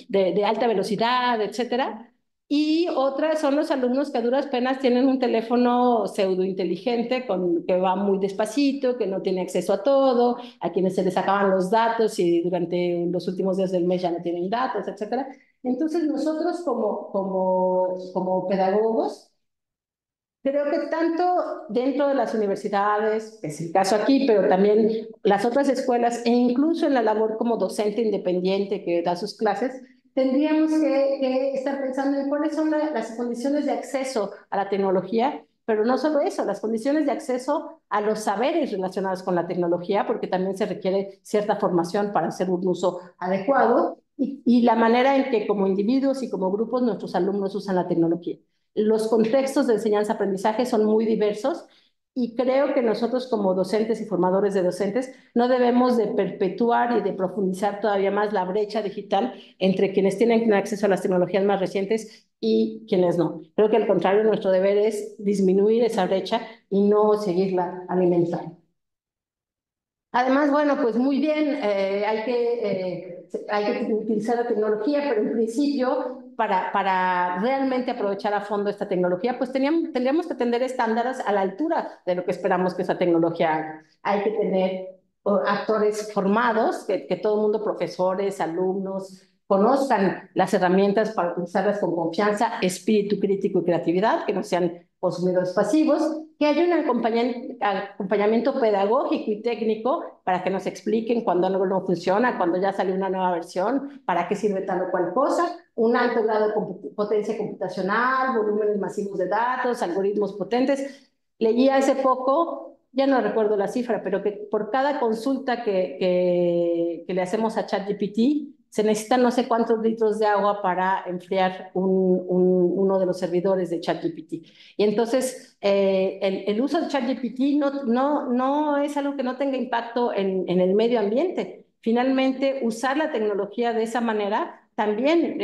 De alta velocidad, etcétera. Y otras son los alumnos que a duras penas tienen un teléfono pseudo inteligente que va muy despacito, que no tiene acceso a todo, a quienes se les acaban los datos y durante los últimos días del mes ya no tienen datos, etcétera. Entonces nosotros como pedagogos, creo que tanto dentro de las universidades, que es el caso aquí, pero también las otras escuelas e incluso en la labor como docente independiente que da sus clases, tendríamos que estar pensando en cuáles son las condiciones de acceso a la tecnología, pero no solo eso, las condiciones de acceso a los saberes relacionados con la tecnología, porque también se requiere cierta formación para hacer un uso adecuado, y la manera en que como individuos y como grupos nuestros alumnos usan la tecnología. Los contextos de enseñanza-aprendizaje son muy diversos y creo que nosotros como docentes y formadores de docentes no debemos de perpetuar y de profundizar todavía más la brecha digital entre quienes tienen acceso a las tecnologías más recientes y quienes no. Creo que al contrario, nuestro deber es disminuir esa brecha y no seguirla alimentando. Además, bueno, pues muy bien, hay que utilizar la tecnología, pero en principio, para realmente aprovechar a fondo esta tecnología, pues tendríamos que tener estándares a la altura de lo que esperamos que esa tecnología haga. Hay que tener actores formados, que todo el mundo, profesores, alumnos, conozcan las herramientas para utilizarlas con confianza, espíritu crítico y creatividad, que no sean consumidores pasivos, que haya un acompañamiento pedagógico y técnico para que nos expliquen cuando algo no funciona, cuando ya salió una nueva versión, para qué sirve tal o cual cosa, un alto grado de potencia computacional, volúmenes masivos de datos, algoritmos potentes. Leí hace poco, ya no recuerdo la cifra, pero que por cada consulta que le hacemos a ChatGPT, se necesitan no sé cuántos litros de agua para enfriar uno de los servidores de ChatGPT. Y entonces, el uso de ChatGPT no es algo que no tenga impacto en el medio ambiente. Finalmente, usar la tecnología de esa manera también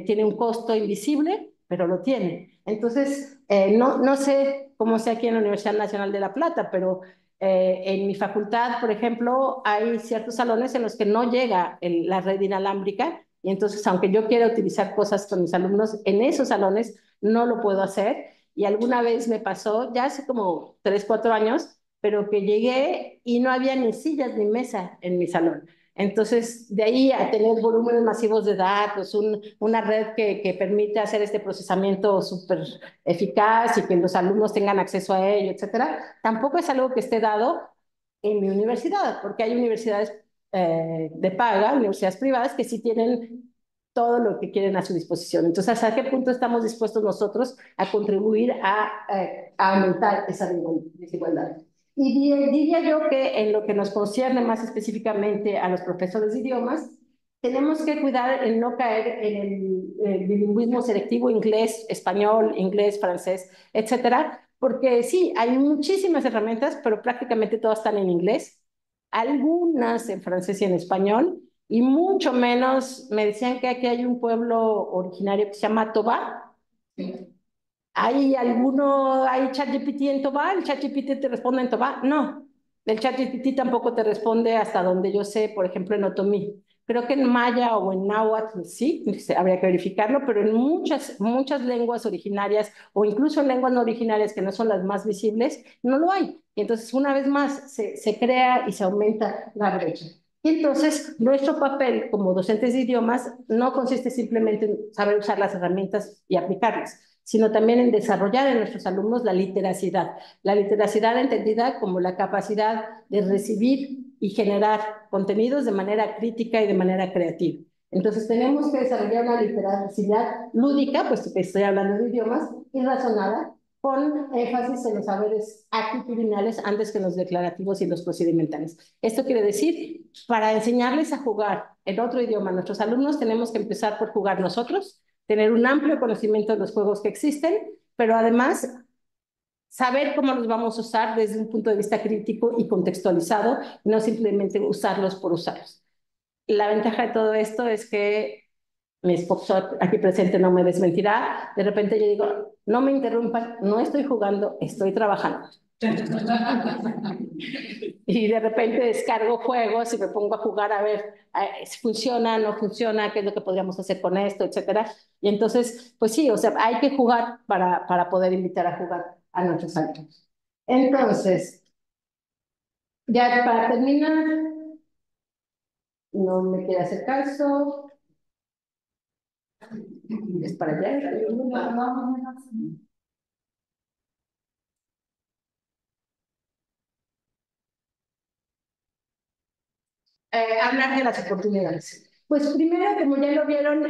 tiene un costo invisible, pero lo tiene. Entonces, no sé cómo sea aquí en la Universidad Nacional de La Plata, pero en mi facultad, por ejemplo, hay ciertos salones en los que no llega la red inalámbrica y entonces, aunque yo quiera utilizar cosas con mis alumnos, en esos salones no lo puedo hacer. Y alguna vez me pasó, ya hace como 3, 4 años, pero que llegué y no había ni sillas ni mesa en mi salón. Entonces, de ahí a tener volúmenes masivos de datos, una red que permite hacer este procesamiento súper eficaz y que los alumnos tengan acceso a ello, etcétera, tampoco es algo que esté dado en mi universidad, porque hay universidades de paga, universidades privadas, que sí tienen todo lo que quieren a su disposición. Entonces, ¿hasta qué punto estamos dispuestos nosotros a contribuir a aumentar esa desigualdad? Y diría yo que en lo que nos concierne más específicamente a los profesores de idiomas, tenemos que cuidar en no caer en el bilingüismo selectivo inglés, español, inglés, francés, etcétera, porque sí, hay muchísimas herramientas, pero prácticamente todas están en inglés, algunas en francés y en español, y mucho menos, me decían que aquí hay un pueblo originario que se llama Toba. ¿Hay ChatGPT en Toba? ¿El ChatGPT te responde en Toba? No, el ChatGPT tampoco te responde hasta donde yo sé, por ejemplo, en Otomí. Creo que en maya o en náhuatl sí, habría que verificarlo, pero en muchas lenguas originarias o incluso en lenguas no originarias que no son las más visibles, no lo hay. Y entonces, una vez más, se crea y se aumenta la brecha. Y entonces, nuestro papel como docentes de idiomas no consiste simplemente en saber usar las herramientas y aplicarlas, sino también en desarrollar en nuestros alumnos la literacidad entendida como la capacidad de recibir y generar contenidos de manera crítica y de manera creativa. Entonces tenemos que desarrollar una literacidad lúdica, puesto que estoy hablando de idiomas, y razonada, con énfasis en los saberes actitudinales antes que en los declarativos y los procedimentales. Esto quiere decir, para enseñarles a jugar en otro idioma a nuestros alumnos, tenemos que empezar por jugar nosotros, tener un amplio conocimiento de los juegos que existen, pero además saber cómo los vamos a usar desde un punto de vista crítico y contextualizado, no simplemente usarlos por usarlos. La ventaja de todo esto es que mi esposo aquí presente no me desmentirá. De repente yo digo, no me interrumpan, no estoy jugando, estoy trabajando. Y de repente descargo juegos y me pongo a jugar a ver si funciona, no funciona, qué es lo que podríamos hacer con esto, etcétera. Y entonces, pues sí, o sea, hay que jugar para poder invitar a jugar a nuestros alumnos. Entonces, ya para terminar, no me quiere hacer caso, es para allá. Hablar de las oportunidades. Pues primero, como ya lo vieron,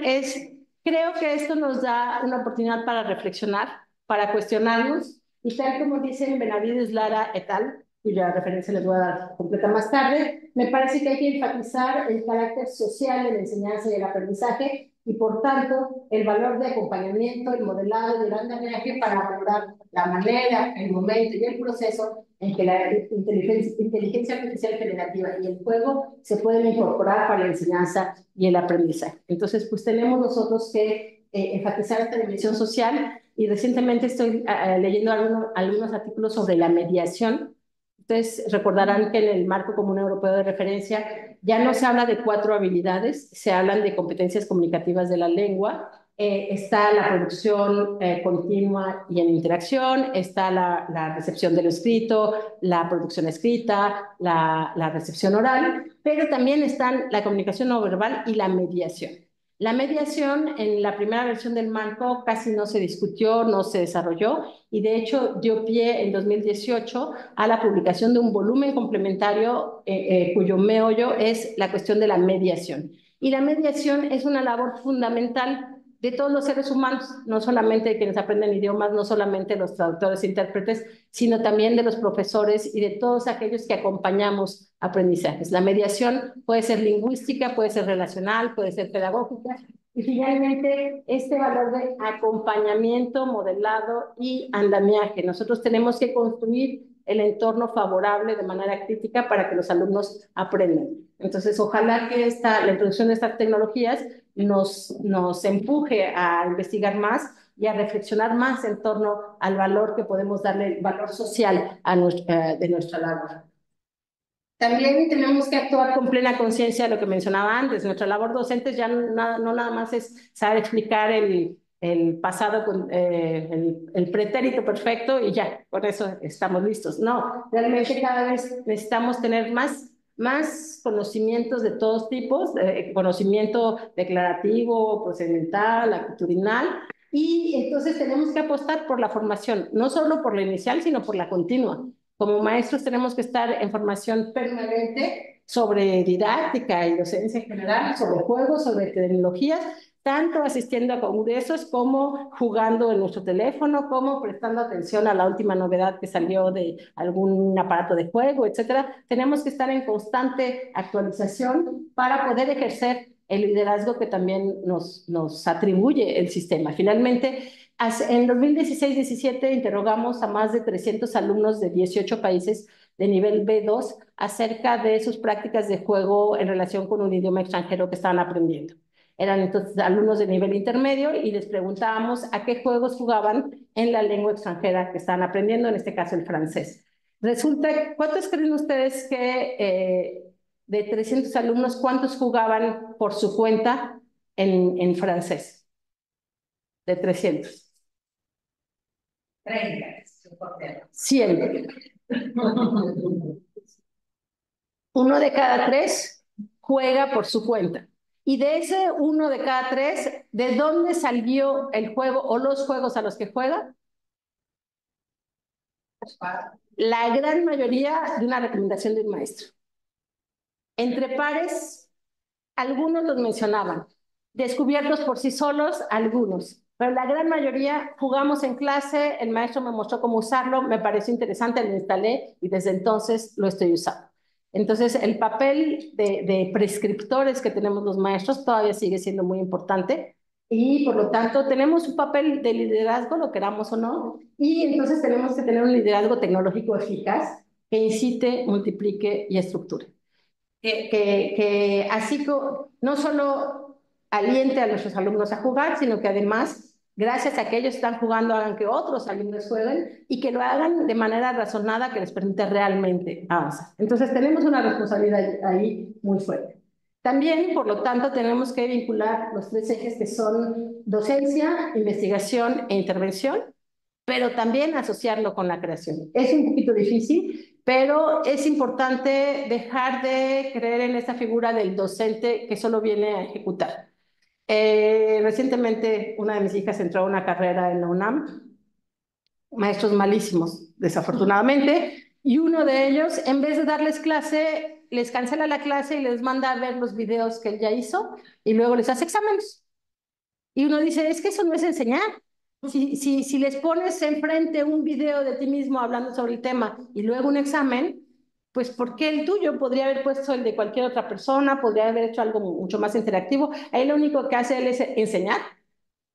creo que esto nos da una oportunidad para reflexionar, para cuestionarnos, y tal como dicen Benavides, Lara et al., cuya referencia les voy a dar completa más tarde, me parece que hay que enfatizar el carácter social de la enseñanza y el aprendizaje, y por tanto, el valor de acompañamiento, el modelado y el andamiaje para abordar la manera, el momento y el proceso en que la inteligencia artificial generativa y el juego se pueden incorporar para la enseñanza y el aprendizaje. Entonces, pues tenemos nosotros que enfatizar esta dimensión social, y recientemente estoy leyendo algunos artículos sobre la mediación. Ustedes recordarán que en el Marco Común Europeo de Referencia ya no se habla de 4 habilidades, se hablan de competencias comunicativas de la lengua. Está la producción continua y en interacción, está la recepción de lo escrito, la producción escrita, la recepción oral, pero también están la comunicación no verbal y la mediación. La mediación en la primera versión del marco casi no se discutió, no se desarrolló, y de hecho dio pie en 2018 a la publicación de un volumen complementario cuyo meollo es la cuestión de la mediación. Y la mediación es una labor fundamental de todos los seres humanos, no solamente de quienes aprenden idiomas, no solamente los traductores e intérpretes, sino también de los profesores y de todos aquellos que acompañamos aprendizajes. La mediación puede ser lingüística, puede ser relacional, puede ser pedagógica, y finalmente este valor de acompañamiento, modelado y andamiaje. Nosotros tenemos que construir el entorno favorable de manera crítica para que los alumnos aprendan. Entonces, ojalá que la introducción de estas tecnologías nos empuje a investigar más y a reflexionar más en torno al valor que podemos darle, el valor social de nuestra labor. También tenemos que actuar con plena conciencia de lo que mencionaba antes. Nuestra labor docente ya no nada más es saber explicar el pasado, el pretérito perfecto y ya, por eso estamos listos. No, realmente cada vez necesitamos tener más conocimientos de todos tipos, conocimiento declarativo, procedimental, actitudinal, y entonces tenemos que apostar por la formación, no solo por la inicial, sino por la continua. Como maestros tenemos que estar en formación permanente sobre didáctica y docencia en general, sobre juegos, sobre tecnologías, tanto asistiendo a congresos como jugando en nuestro teléfono, como prestando atención a la última novedad que salió de algún aparato de juego, etcétera. Tenemos que estar en constante actualización para poder ejercer el liderazgo que también nos atribuye el sistema. Finalmente, en 2016-17 interrogamos a más de 300 alumnos de 18 países de nivel B2 acerca de sus prácticas de juego en relación con un idioma extranjero que estaban aprendiendo. Eran entonces alumnos de nivel intermedio y les preguntábamos a qué juegos jugaban en la lengua extranjera que estaban aprendiendo, en este caso el francés. Resulta, ¿cuántos creen ustedes que de 300 alumnos, cuántos jugaban por su cuenta en francés? De 300. 30. 100. Uno de cada 3 juega por su cuenta. Y de ese uno de cada 3, ¿de dónde salió el juego o los juegos a los que juega? La gran mayoría de una recomendación de un maestro. Entre pares, algunos los mencionaban, descubiertos por sí solos, algunos, pero la gran mayoría jugamos en clase, el maestro me mostró cómo usarlo, me pareció interesante, lo instalé y desde entonces lo estoy usando. Entonces, el papel de prescriptores que tenemos los maestros todavía sigue siendo muy importante, y por lo tanto tenemos un papel de liderazgo, lo queramos o no, y entonces tenemos que tener un liderazgo tecnológico eficaz que incite, multiplique y estructure. Que así no solo aliente a nuestros alumnos a jugar, sino que además gracias a que ellos están jugando, hagan que otros alumnos jueguen y que lo hagan de manera razonada que les permita realmente avanzar. Entonces tenemos una responsabilidad ahí muy fuerte. También, por lo tanto, tenemos que vincular los tres ejes que son docencia, investigación e intervención, pero también asociarlo con la creación. Es un poquito difícil, pero es importante dejar de creer en esta figura del docente que solo viene a ejecutar. Recientemente una de mis hijas entró a una carrera en la UNAM, maestros malísimos, desafortunadamente, y uno de ellos, en vez de darles clase, les cancela la clase y les manda a ver los videos que él ya hizo y luego les hace exámenes. Y uno dice, es que eso no es enseñar. Si les pones enfrente un video de ti mismo hablando sobre el tema y luego un examen, pues ¿por qué el tuyo? Podría haber puesto el de cualquier otra persona, podría haber hecho algo mucho más interactivo. Ahí lo único que hace él es enseñar,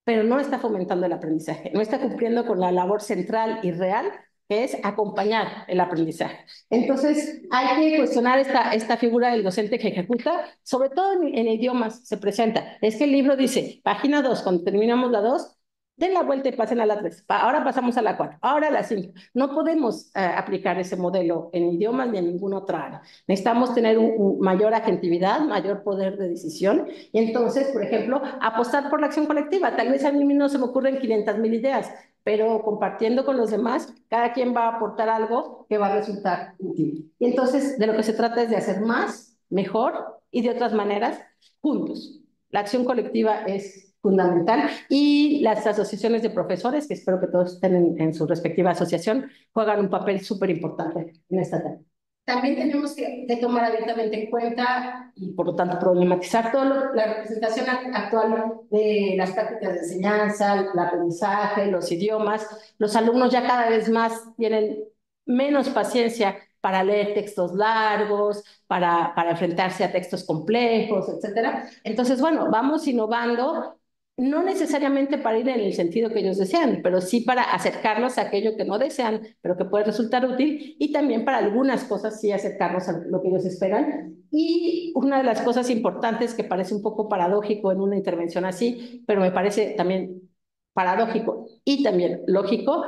pero no está fomentando el aprendizaje, no está cumpliendo con la labor central y real que es acompañar el aprendizaje. Entonces, hay que cuestionar esta figura del docente que ejecuta, sobre todo en idiomas se presenta. Es que el libro dice, página 2, cuando terminamos la 2, den la vuelta y pasen a la 3. Ahora pasamos a la 4, ahora a la 5. No podemos aplicar ese modelo en idiomas ni en ninguna otra área. Necesitamos tener mayor agentividad, mayor poder de decisión. Y entonces, por ejemplo, apostar por la acción colectiva. Tal vez a mí no se me ocurren 500,000 ideas, pero compartiendo con los demás, cada quien va a aportar algo que va a resultar útil. Y entonces, de lo que se trata es de hacer más, mejor y de otras maneras, juntos. La acción colectiva es fundamental y las asociaciones de profesores, que espero que todos estén en su respectiva asociación, juegan un papel súper importante en esta tarea. También tenemos que tomar abiertamente en cuenta y por lo tanto problematizar toda la representación actual de las prácticas de enseñanza, el aprendizaje, los idiomas. Los alumnos ya cada vez más tienen menos paciencia para leer textos largos, para enfrentarse a textos complejos, etcétera. Entonces, bueno, vamos innovando, no necesariamente para ir en el sentido que ellos desean, pero sí para acercarlos a aquello que no desean, pero que puede resultar útil, y también para algunas cosas sí acercarnos a lo que ellos esperan. Y una de las cosas importantes que parece un poco paradójico en una intervención así, pero me parece también paradójico y también lógico,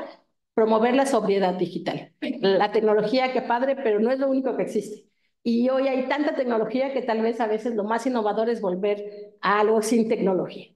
promover la sobriedad digital. La tecnología, qué padre, pero no es lo único que existe. Y hoy hay tanta tecnología que tal vez a veces lo más innovador es volver a algo sin tecnología.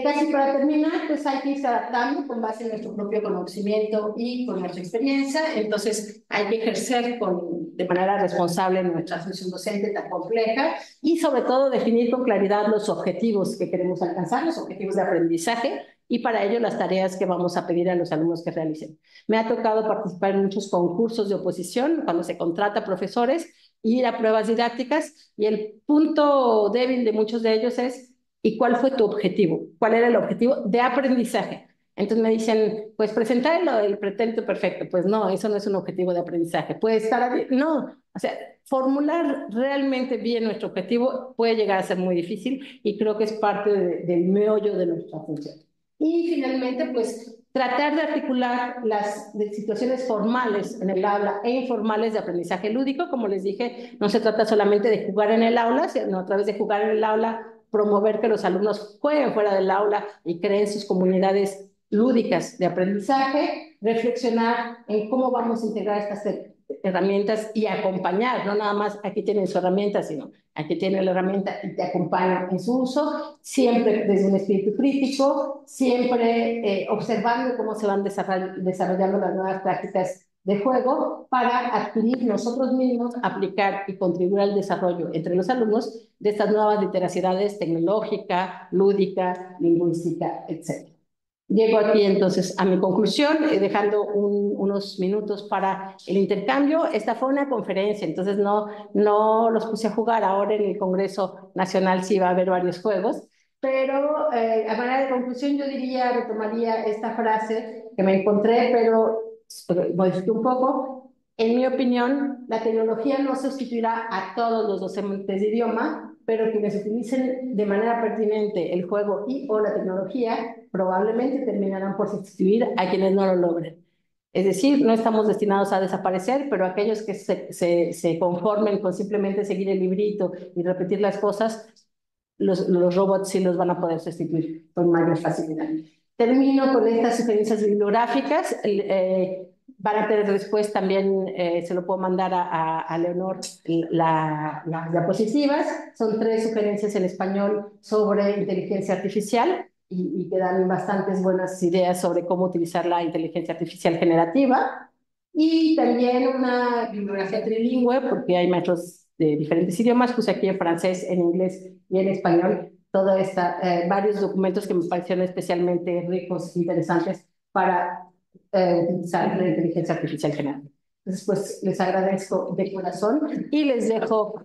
Casi para terminar, pues hay que irse adaptando con base en nuestro propio conocimiento y con nuestra experiencia. Entonces, hay que ejercer de manera responsable nuestra función docente tan compleja y, sobre todo, definir con claridad los objetivos que queremos alcanzar, los objetivos de aprendizaje y para ello las tareas que vamos a pedir a los alumnos que realicen. Me ha tocado participar en muchos concursos de oposición cuando se contrata profesores, ir a pruebas didácticas y el punto débil de muchos de ellos es ¿y cuál fue tu objetivo? ¿Cuál era el objetivo de aprendizaje? Entonces me dicen, pues presentar el pretérito perfecto. Pues no, eso no es un objetivo de aprendizaje. Puede estar, no, o sea, formular realmente bien nuestro objetivo puede llegar a ser muy difícil y creo que es parte del meollo de nuestra función. Y finalmente, pues tratar de articular las situaciones formales en el aula e informales de aprendizaje lúdico. Como les dije, no se trata solamente de jugar en el aula, sino a través de jugar en el aula promover que los alumnos jueguen fuera del aula y creen sus comunidades lúdicas de aprendizaje, reflexionar en cómo vamos a integrar estas herramientas y acompañar, no nada más aquí tienen su herramienta, sino aquí tienen la herramienta y te acompaño en su uso, siempre desde un espíritu crítico, siempre observando cómo se van desarrollando las nuevas prácticas de juego para adquirir nosotros mismos, aplicar y contribuir al desarrollo entre los alumnos de estas nuevas literacidades tecnológica, lúdica, lingüística, etc. Llego aquí entonces a mi conclusión, dejando unos minutos para el intercambio. Esta fue una conferencia, entonces no los puse a jugar. Ahora en el Congreso Nacional sí va a haber varios juegos, pero a manera de conclusión yo diría, retomaría esta frase que me encontré, pero modifiqué un poco. En mi opinión, la tecnología no sustituirá a todos los docentes de idioma, pero quienes utilicen de manera pertinente el juego y o la tecnología probablemente terminarán por sustituir a quienes no lo logren. Es decir, no estamos destinados a desaparecer, pero aquellos que se conformen con simplemente seguir el librito y repetir las cosas, los robots sí los van a poder sustituir con mayor facilidad. Termino con estas sugerencias bibliográficas. Van a tener después también, se lo puedo mandar a Leonor, las diapositivas. Son 3 sugerencias en español sobre inteligencia artificial y que dan bastantes buenas ideas sobre cómo utilizar la inteligencia artificial generativa. Y también una bibliografía trilingüe, porque hay maestros de diferentes idiomas, puse aquí en francés, en inglés y en español, varios documentos que me parecieron especialmente ricos, interesantes para utilizar la inteligencia artificial general. Entonces, pues les agradezco de corazón y les dejo.